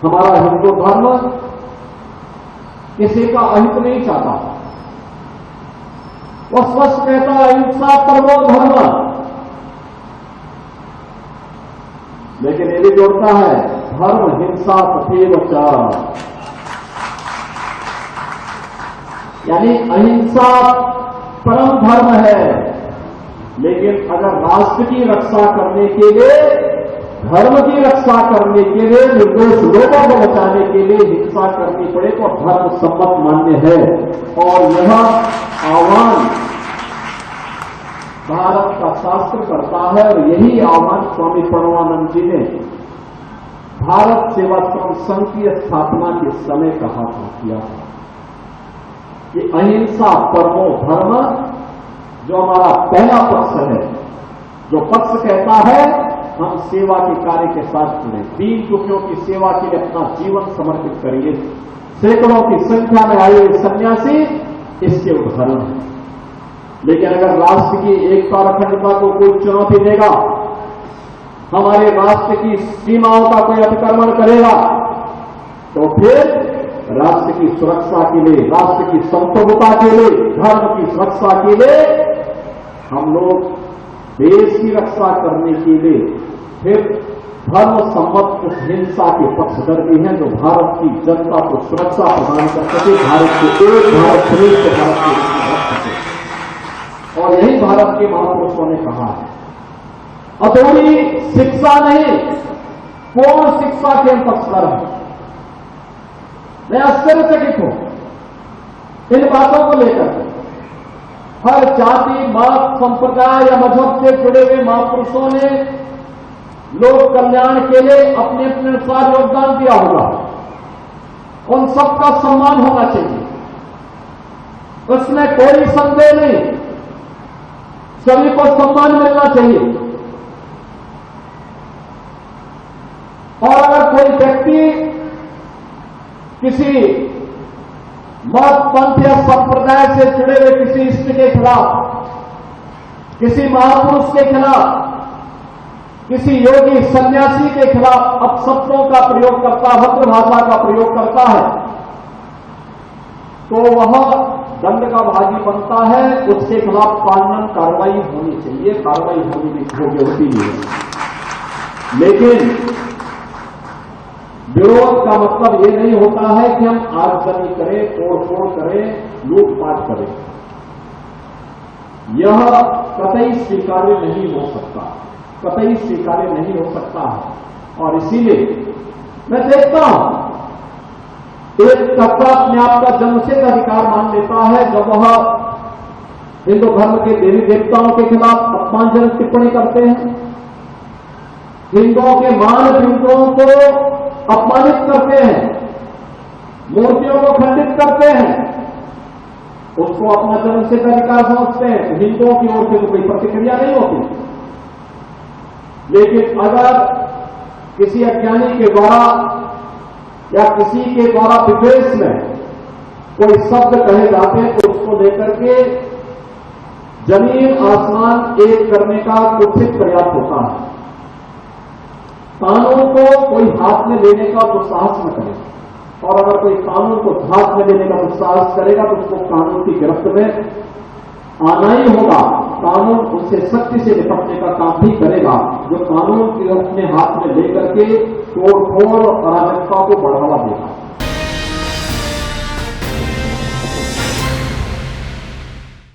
हमारा हिंदू धर्म किसी का अहित नहीं चाहता। वो स्पष्ट कहता है अहिंसा परमो धर्म, लेकिन ये भी जोड़ता है धर्म हिंसा तथैव च, यानी अहिंसा परम धर्म है, लेकिन अगर राष्ट्र की रक्षा करने के लिए, धर्म की रक्षा करने के लिए, निर्दोष लोगों को बचाने के लिए हिंसा करनी पड़े तो धर्म सम्मत मान्य है। और यह आह्वान भारत का शास्त्र करता है, और यही आह्वान स्वामी प्रणवानंद जी ने भारत सेवाश्रम संघ की स्थापना के समय कहा था, किया था कि अहिंसा परमो धर्म, जो हमारा पहला पक्ष है, जो पक्ष कहता है हम सेवा के कार्य के साथ जुड़े, दीन दुखियों की सेवा के लिए अपना जीवन समर्पित करिए। सैकड़ों की संख्या में आए हुए सन्यासी इसके उदाहरण हैं। लेकिन अगर राष्ट्र की एकता और अखंडता को कोई चुनौती देगा, हमारे राष्ट्र की सीमाओं का कोई अतिक्रमण करेगा, तो फिर राष्ट्र की सुरक्षा के लिए, राष्ट्र की संप्रभुता के लिए, धर्म की सुरक्षा के लिए, हम लोग देश की रक्षा करने के लिए फिर धर्म सम्मत उस हिंसा के पक्षधर भी हैं जो भारत की जनता को सुरक्षा प्रदान कर सके, भारत के एक भारत श्रेष्ठ भारत के रख सके। और यही भारत के महापुरुषों ने कहा है, अधूरी शिक्षा नहीं, पूर्ण शिक्षा के हम पक्षधर हैं। मैं आश्चर्यचकित हूं इन बातों को लेकर। हर जाति, मत, संप्रदाय या मजहब से जुड़े हुए महापुरुषों ने लोक कल्याण के लिए अपने अपने अनुसार योगदान दिया होगा, उन सबका सम्मान होना चाहिए, उसमें कोई संदेह नहीं, सभी को सम्मान मिलना चाहिए। और अगर कोई व्यक्ति किसी मत, पंथ या संप्रदाय से जुड़े हुए किसी इष्ट के खिलाफ, किसी महापुरुष के खिलाफ, किसी योगी सन्यासी के खिलाफ अपशब्दों का प्रयोग करता, वक्र भाषा का प्रयोग करता है, तो वह दंड का भागी बनता है। उसके खिलाफ कानूनन कार्रवाई होनी चाहिए, कार्रवाई होती नहीं है। लेकिन विरोध का मतलब ये नहीं होता है कि हम आगजनी करें, तोड़फोड़ करें, लूटपाट करें। यह कतई स्वीकार्य नहीं हो सकता, कतई स्वीकार्य नहीं हो सकता है। और इसीलिए मैं देखता हूं एक तबका अपने आप का जन्मसिद्ध अधिकार मान लेता है, जब वह हिंदू धर्म के देवी देवताओं के खिलाफ अपमानजनक टिप्पणी करते हैं, हिंदुओं के मान पितरों को अपमानित करते हैं, मूर्तियों को खंडित करते हैं, उसको अपना जन्मसिद्ध अधिकार समझते हैं, तो हिंदुओं की ओर से तो कोई प्रतिक्रिया नहीं होती। लेकिन अगर किसी अज्ञानी के द्वारा या किसी के द्वारा विद्वेष में कोई शब्द कहे जाते हैं, तो उसको लेकर के जमीन आसमान एक करने का कुत्सित प्रयास होता है। कानून को कोई हाथ में लेने का दुस्साहस न करे, और अगर कोई कानून को हाथ में लेने का दुस्साहस करेगा तो उसको कानून की गिरफ्त में आना ही होगा। कानून उससे सख्ती से निपटने का काम भी करेगा, जो कानून की अपने हाथ में लेकर के तोड़फोड़ और अराजकता को बढ़ावा देगा।